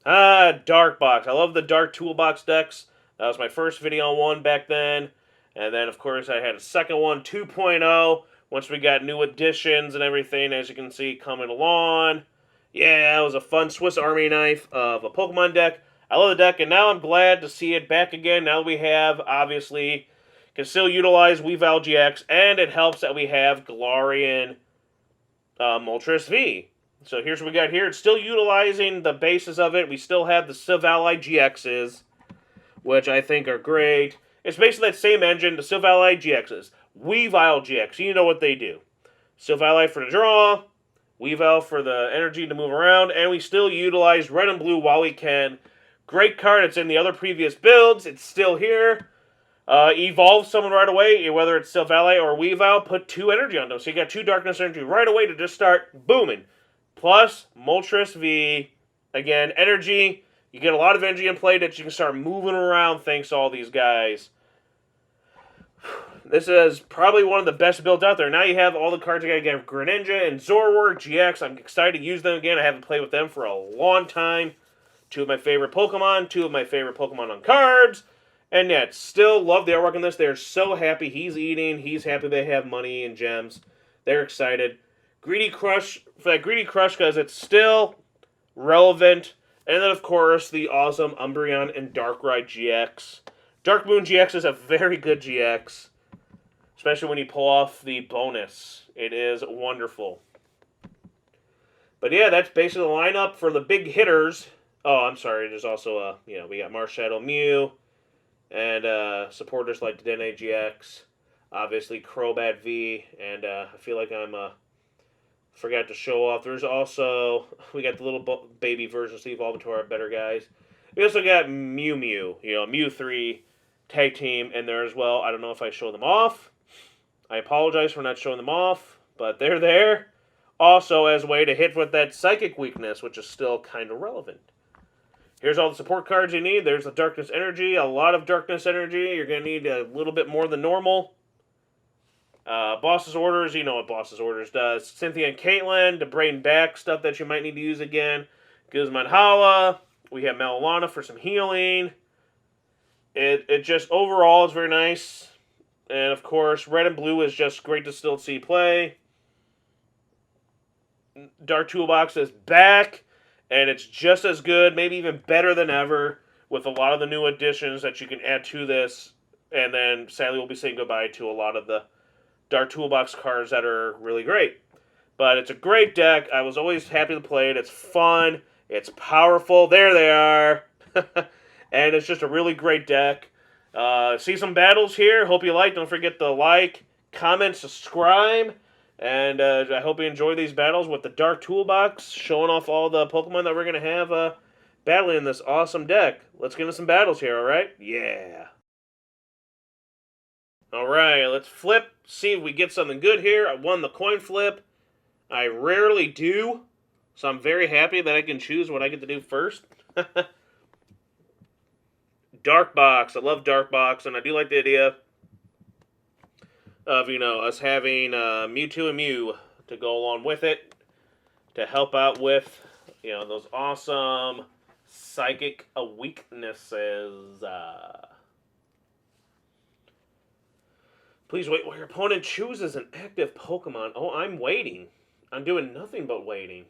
Dark Box. I love the Dark Toolbox decks. That was my first video on one back then. And then, of course, I had a second one, 2.0, once we got new additions and everything, as you can see, coming along. Yeah, it was a fun Swiss Army knife of a Pokemon deck. I love the deck, and now I'm glad to see it back again. Now that we have, obviously, can still utilize Weavile GX, and it helps that we have Galarian Moltres V. So here's what we got here. It's still utilizing the basis of it. We still have the Silvally GXs, which I think are great. It's basically that same engine, the Silvally GXs. Weavile GX, you know what they do. Silvally for the draw, Weavile for the energy to move around, and we still utilize red and blue while we can. Great card. It's in the other previous builds. It's still here. Evolve someone right away, whether it's Silvally or Weavile, put 2 energy on them. So you got 2 darkness energy right away to just start booming. Plus, Moltres V, again, energy. You get a lot of energy in play that you can start moving around thanks to all these guys. This is probably one of the best builds out there. Now you have all the cards again. You have Greninja and Zoroark GX. I'm excited to use them again. I haven't played with them for a long time. 2 of my favorite Pokemon. 2 of my favorite Pokemon on cards. And yet, still love the artwork on this. They're so happy he's eating. He's happy they have money and gems. They're excited. Greedy Crush, for that Greedy Crush, because it's still relevant. And then, of course, the awesome Umbreon and Darkrai GX. Dark Moon GX is a very good GX. Especially when you pull off the bonus. It is wonderful. But yeah, that's basically the lineup for the big hitters. Oh, I'm sorry. There's also, we got Marshadow Mew. And supporters like the Dene GX. Obviously, Crobat V. And I feel like forgot to show off. There's also, we got the little baby versions to evolve into our better guys. We also got Mew Mew, Mew 3 tag team in there as well. I don't know if I show them off. I apologize for not showing them off, but they're there. Also as a way to hit with that psychic weakness, which is still kind of relevant. Here's all the support cards you need. There's the Darkness Energy, a lot of Darkness Energy. You're going to need a little bit more than normal. Boss's Orders, you know what Boss's Orders does. Cynthia and Caitlyn, to bring back stuff that you might need to use again. Guzman Hala. We have Melalana for some healing. It just overall is very nice. And of course, red and blue is just great to still see play. Dark Toolbox is back. And it's just as good, maybe even better than ever, with a lot of the new additions that you can add to this. And then, sadly, we'll be saying goodbye to a lot of the Dark Toolbox cards that are really great. But it's a great deck. I was always happy to play it. It's fun. It's powerful. There they are. And it's just a really great deck. See some battles here. Hope you like. Don't forget to like, comment, subscribe. And I hope you enjoy these battles with the Dark Toolbox, showing off all the Pokemon that we're going to have battling in this awesome deck. Let's get into some battles here, alright? Yeah. Alright, let's flip, see if we get something good here. I won the coin flip. I rarely do, so I'm very happy that I can choose what I get to do first. Dark Box. I love Dark Box, and I do like the idea of, us having Mewtwo and Mew to go along with it, to help out with, those awesome psychic weaknesses. Please wait while your opponent chooses an active Pokemon. Oh, I'm waiting. I'm doing nothing but waiting.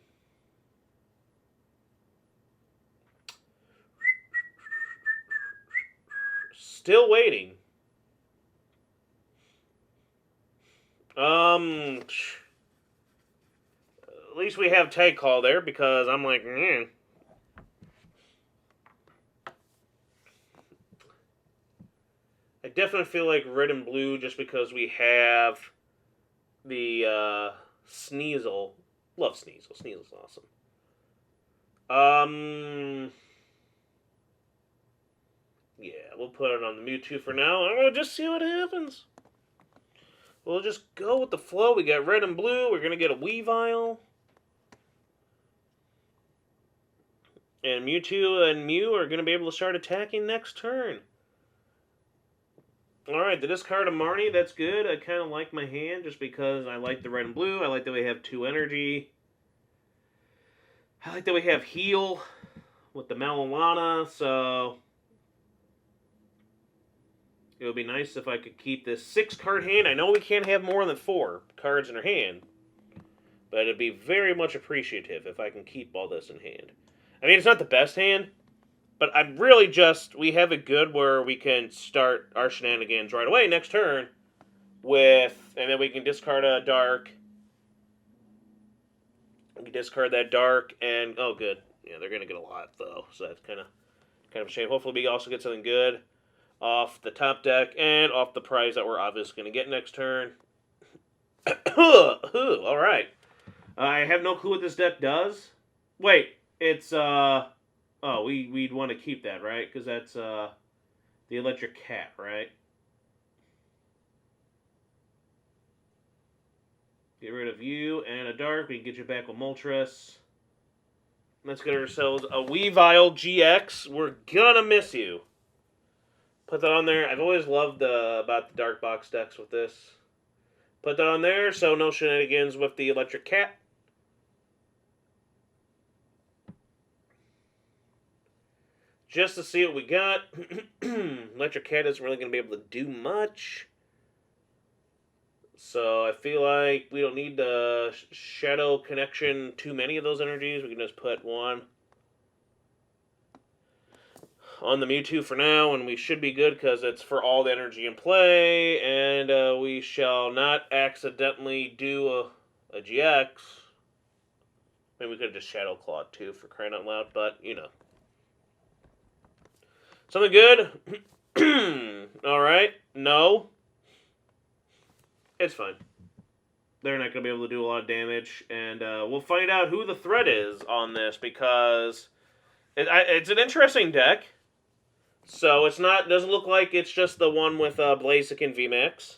Still waiting. At least we have Tag Call there, because I'm like, I definitely feel like red and blue just because we have the Sneasel. Love Sneasel. Sneasel's awesome. Yeah, we'll put it on the Mewtwo for now. I'm going to just see what happens. We'll just go with the flow. We got red and blue. We're going to get a Weavile. And Mewtwo and Mew are going to be able to start attacking next turn. Alright, to discard a Marnie, that's good. I kind of like my hand just because I like the red and blue. I like that we have 2 energy. I like that we have heal. with the Melalana, so it would be nice if I could keep this 6-card hand. I know we can't have more than 4 cards in our hand, but it'd be very much appreciative if I can keep all this in hand. I mean, it's not the best hand, but I'm really just, we have it good where we can start our shenanigans right away next turn with, and then we can discard a Dark. We can discard that Dark, and, oh, good. Yeah, they're going to get a lot, though, so that's kind of a shame. Hopefully we also get something good off the top deck and off the prize that we're obviously going to get next turn. All right. I have no clue what this deck does. Wait, it's, oh, we'd want to keep that, right? Because that's, the Electric Cat, right? Get rid of you and a Dark. We can get you back with Moltres. Let's get ourselves a Weavile GX. We're gonna miss you. Put that on there. I've always loved about the Dark Box decks with this. Put that on there, so no shenanigans with the Electric Cat. Just to see what we got. Electric Cat isn't really going to be able to do much. So I feel like we don't need the Shadow Connection too many of those energies. We can just put one on the Mewtwo for now, and we should be good because it's for all the energy in play, and we shall not accidentally do a GX. I mean, we could have just Shadow Clawed too, for crying out loud, but, you know. Something good? Alright, no. It's fine. They're not going to be able to do a lot of damage, and we'll find out who the threat is on this, because it's an interesting deck. So it's not, doesn't look like it's just the one with Blaziken VMAX.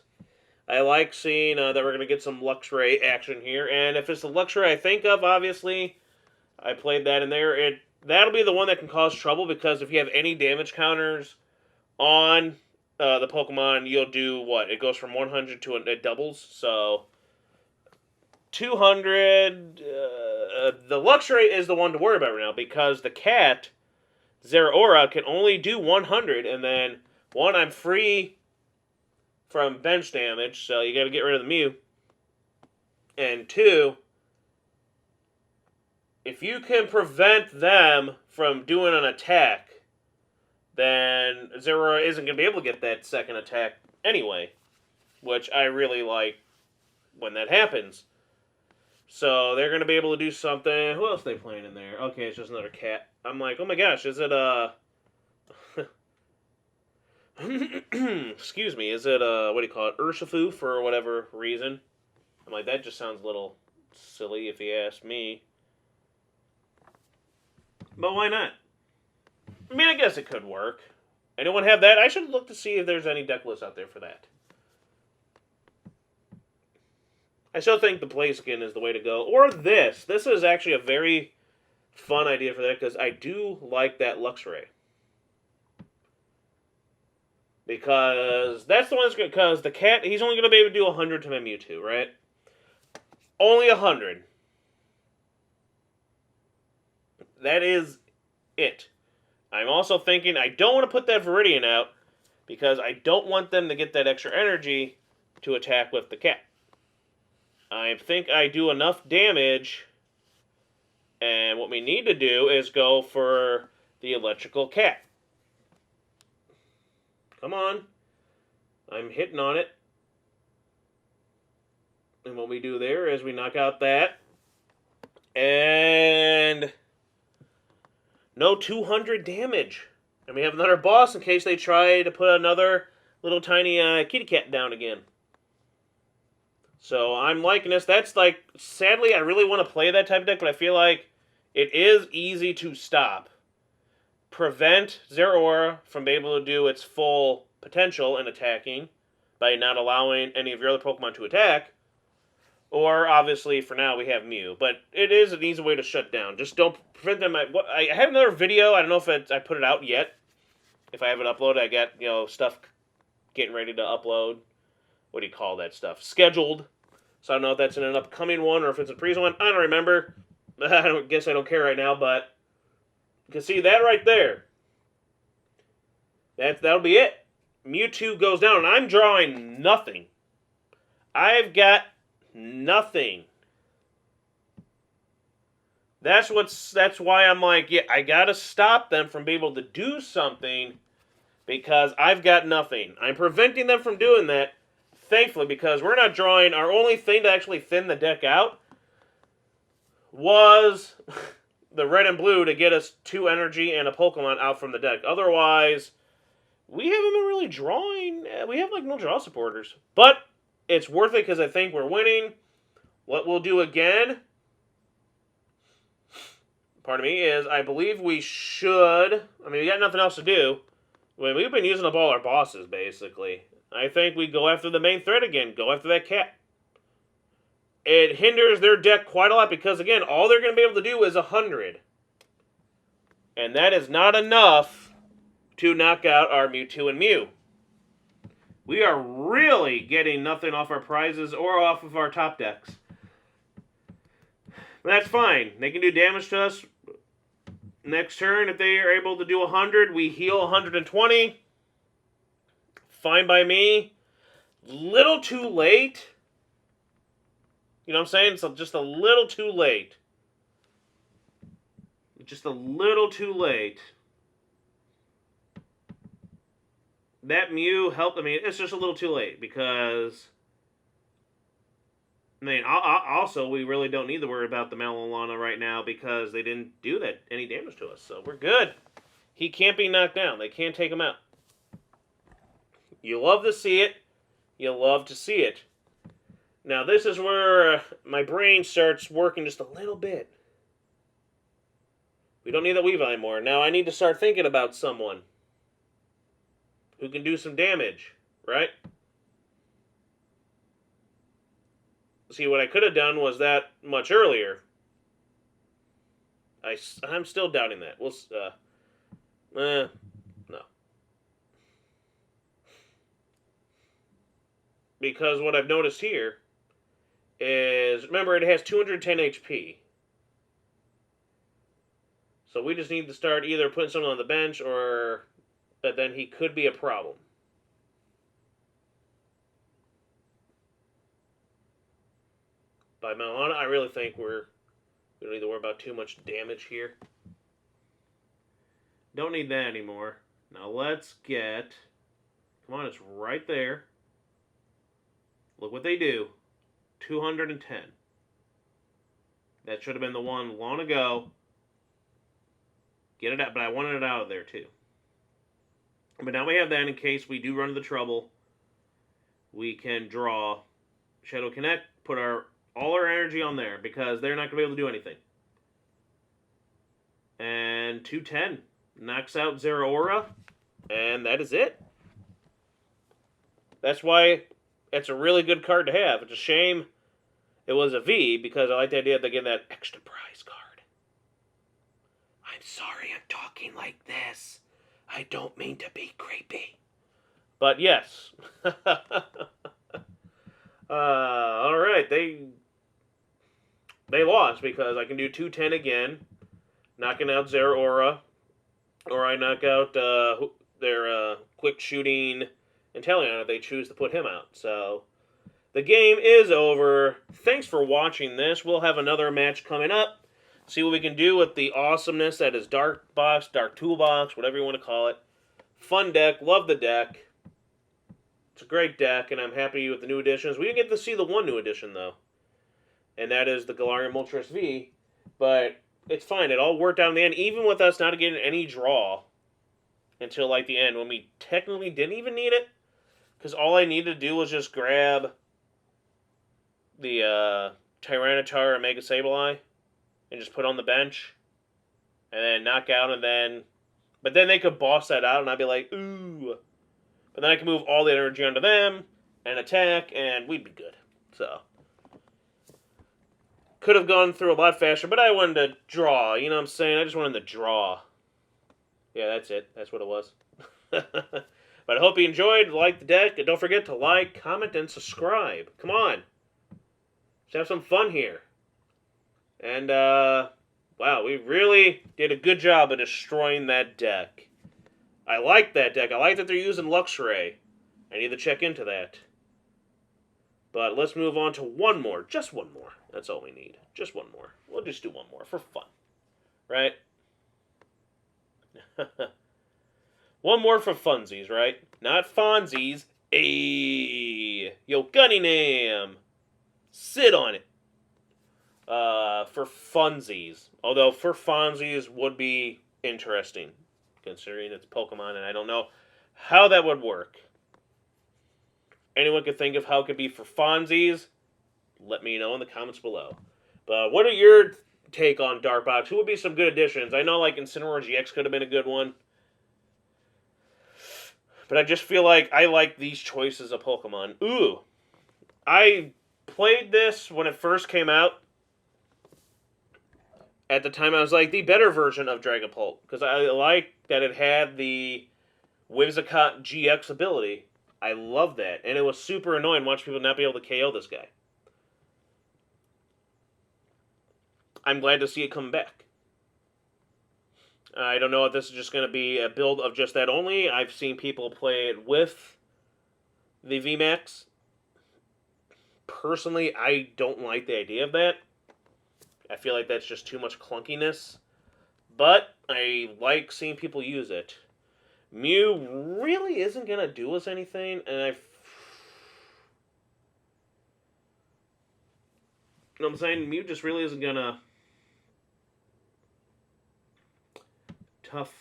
I like seeing that we're going to get some Luxray action here, and if it's the Luxray I think of, obviously, I played that in there. That'll be the one that can cause trouble, because if you have any damage counters on the Pokemon, you'll do what? It goes from 100 to it doubles, so 200. The Luxray is the one to worry about right now, because the cat, Zoroark, can only do 100, and then, one, I'm free from bench damage, so you gotta get rid of the Mew, and two, if you can prevent them from doing an attack, then Zoroark isn't going to be able to get that second attack anyway, which I really like when that happens. So they're going to be able to do something. Who else are they playing in there? Okay, it's just another cat. I'm like, oh my gosh, is it excuse me, is it what do you call it, Urshifu for whatever reason? I'm like, that just sounds a little silly if you ask me. But why not? I mean, I guess it could work. Anyone have that? I should look to see if there's any deck lists out there for that. I still think the Blaziken is the way to go. Or this. This is actually a very fun idea for that, because I do like that Luxray. Because that's the one that's good. Because the cat, he's only going to be able to do 100 to my Mewtwo, right? Only 100. That is it. I'm also thinking I don't want to put that Viridian out, because I don't want them to get that extra energy to attack with the cat. I think I do enough damage, and what we need to do is go for the electrical cat. Come on. I'm hitting on it. And what we do there is we knock out that. And no 200 damage. And we have another boss in case they try to put another little tiny kitty cat down again. So I'm liking this. That's like, sadly, I really want to play that type of deck, but I feel like it is easy to stop. Prevent Zeraora from being able to do its full potential in attacking by not allowing any of your other Pokemon to attack. Or, obviously, for now, we have Mew. But it is an easy way to shut down. Just don't prevent them. I have another video. I don't know if I put it out yet. If I have it uploaded, I got, stuff getting ready to upload. What do you call that stuff? Scheduled. So I don't know if that's in an upcoming one or if it's a previous one. I don't remember. I guess I don't care right now, but can see that right there. That'll be it. Mewtwo goes down, and I'm drawing nothing. I've got nothing. That's why I'm like, yeah, I gotta stop them from being able to do something because I've got nothing. I'm preventing them from doing that, thankfully, because we're not drawing. Our only thing to actually thin the deck out was the red and blue to get us 2 energy and a Pokemon out from the deck. Otherwise, we haven't been really drawing. We have like no draw supporters. But it's worth it because I think we're winning. What we'll do again, pardon me, is I believe we should. I mean, we got nothing else to do. I mean, we've been using up all our bosses, basically. I think we go after the main threat again. Go after that cat. It hinders their deck quite a lot because, again, all they're going to be able to do is 100. And that is not enough to knock out our Mewtwo and Mew. We are really getting nothing off our prizes or off of our top decks. But that's fine. They can do damage to us. Next turn, if they are able to do 100, we heal 120. Fine by me. Little too late. You know what I'm saying? It's just a little too late. Just a little too late. That Mew helped. I mean, it's just a little too late because, I mean, also, we really don't need to worry about the Melalana right now because they didn't do that any damage to us. So we're good. He can't be knocked down. They can't take him out. You love to see it. You love to see it. Now, this is where my brain starts working just a little bit. We don't need that Weavile anymore. Now, I need to start thinking about someone who can do some damage, right? See, what I could have done was that much earlier. I'm still doubting that. No. Because what I've noticed here is, remember, it has 210 HP. So we just need to start either putting someone on the bench or, but then he could be a problem. By Melalana, I really think we don't need to worry about too much damage here. Don't need that anymore. Now let's get, come on, it's right there. Look what they do. 210. That should have been the one long ago. Get it out, but I wanted it out of there too. But now we have that in case we do run into trouble. We can draw Shadow Connect, put all our energy on there because they're not going to be able to do anything. And 210 knocks out Zoroark, and that is it. That's why it's a really good card to have. It's a shame it was a V because I like the idea of getting that extra prize card. I'm sorry I'm talking like this. I don't mean to be creepy. But yes. Alright, they lost because I can do 210 again, knocking out Zeraora, or I knock out their quick shooting Inteleon if they choose to put him out. So the game is over. Thanks for watching this. We'll have another match coming up. See what we can do with the awesomeness that is Dark Box, Dark Toolbox, whatever you want to call it. Fun deck. Love the deck. It's a great deck, and I'm happy with the new additions. We didn't get to see the one new addition, though. And that is the Galarian Moltres V. But it's fine. It all worked out in the end, even with us not getting any draw until, like, the end, when we technically didn't even need it. Because all I needed to do was just grab the Tyranitar and Mega Sableye and just put on the bench, and then knock out, and then, but then they could boss that out, and I'd be like, ooh. But then I could move all the energy onto them, and attack, and we'd be good. So, could have gone through a lot faster, but I wanted to draw, you know what I'm saying? I just wanted to draw. Yeah, that's it. That's what it was. But I hope you enjoyed, like the deck, and don't forget to like, comment, and subscribe. Come on. Let's have some fun here. And Wow, we really did a good job of destroying that deck. I like that deck. I like that they're using Luxray. I need to check into that. But let's move on to one more. Just one more. That's all we need. Just one more. We'll just do one more for fun. Right? One more for funsies, right? Not Fonzies. Ayy. Yo, Gunningham. Sit on it. For funsies. Although for funsies would be interesting, considering it's Pokemon, and I don't know how that would work. Anyone could think of how it could be for funsies? Let me know in the comments below. But what are your take on Dark Box? Who would be some good additions? I know like Incineroar GX could have been a good one. But I just feel like I like these choices of Pokemon. Ooh. I played this when it first came out. At the time, I was like the better version of Dragapult. Because I like that it had the Whimsicott GX ability. I love that. And it was super annoying watching people not be able to KO this guy. I'm glad to see it come back. I don't know if this is just going to be a build of just that only. I've seen people play it with the VMAX. Personally, I don't like the idea of that. I feel like that's just too much clunkiness. But I like seeing people use it. Mew really isn't going to do us anything, and you know what I'm saying? Mew just really isn't going to... Tough.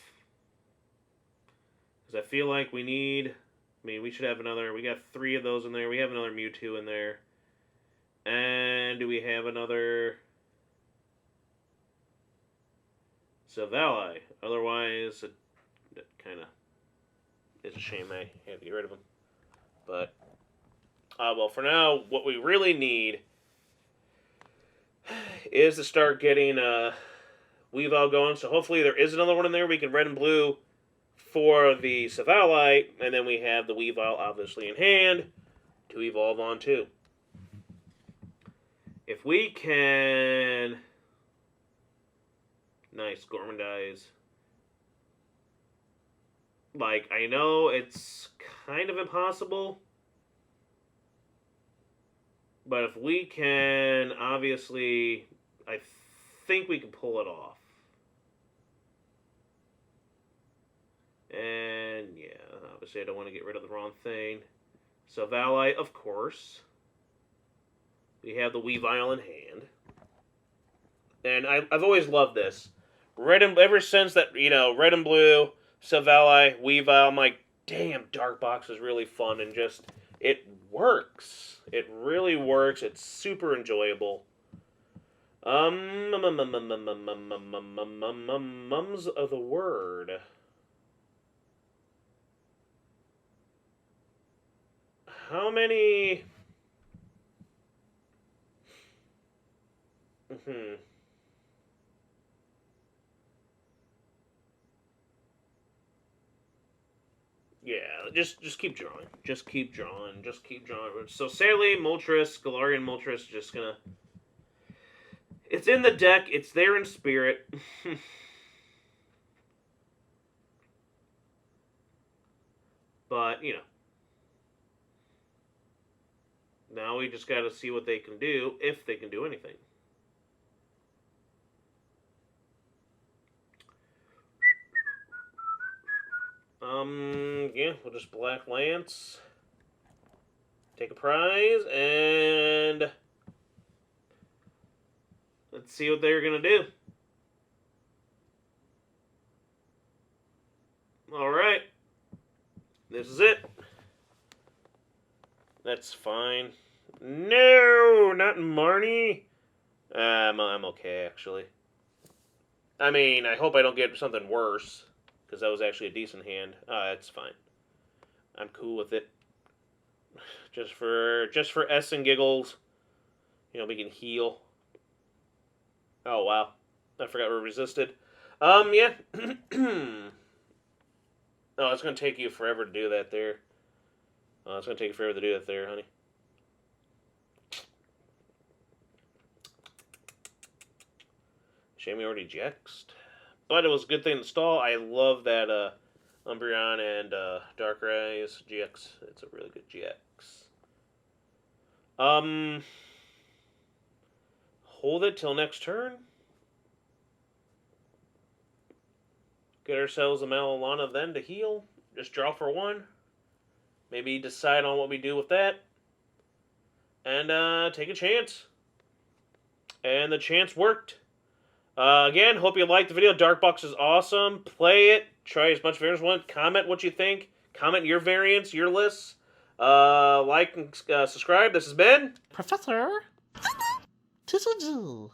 Because I feel like we need... I mean, we should have another... We got 3 of those in there. We have another Mewtwo in there. And do we have another... Silvally? Otherwise, it kind of is a shame I had to get rid of him. But, well, for now, what we really need is to start getting Weavile going. So hopefully there is another one in there. We can red and blue for the Silvally, and then we have the Weavile obviously in hand to evolve on to. If we can... Nice, Gormandize. Like, I know it's kind of impossible, but if we can, obviously, I think we can pull it off. And, yeah, obviously I don't want to get rid of the wrong thing. So, Silvally, of course. We have the Weavile in hand. And I've always loved this. Ever since that, red and blue, Silvally, Weavile, I'm like, damn, Dark Box is really fun, and just, it works. It really works. It's super enjoyable. Mums of the word. How many... Yeah, just keep drawing. Just keep drawing. Just keep drawing. So sadly, Galarian Moltres, just gonna... It's in the deck. It's there in spirit. But, now we just gotta see what they can do, if they can do anything. Yeah, we'll just Black Lance. Take a prize, and let's see what they're gonna do. Alright. This is it. That's fine. No, not Marnie. I'm okay, actually. I mean, I hope I don't get something worse, because that was actually a decent hand. That's fine. I'm cool with it. Just for S and giggles. We can heal. Oh, wow. I forgot we're resisted. Yeah. Oh, it's going to take you forever to do that there. It's going to take you forever to do that there, honey. Shame we already GX'd. But it was a good thing to install. I love that Umbreon and Darkrai's GX. It's a really good GX. Hold it till next turn. Get ourselves a Malilana then to heal. Just draw for 1. Maybe decide on what we do with that. And take a chance. And the chance worked. Again, hope you liked the video. Dark Box is awesome. Play it. Try as much variants as you want. Comment what you think. Comment your variants, your lists. Like and subscribe. This has been Professor TCG.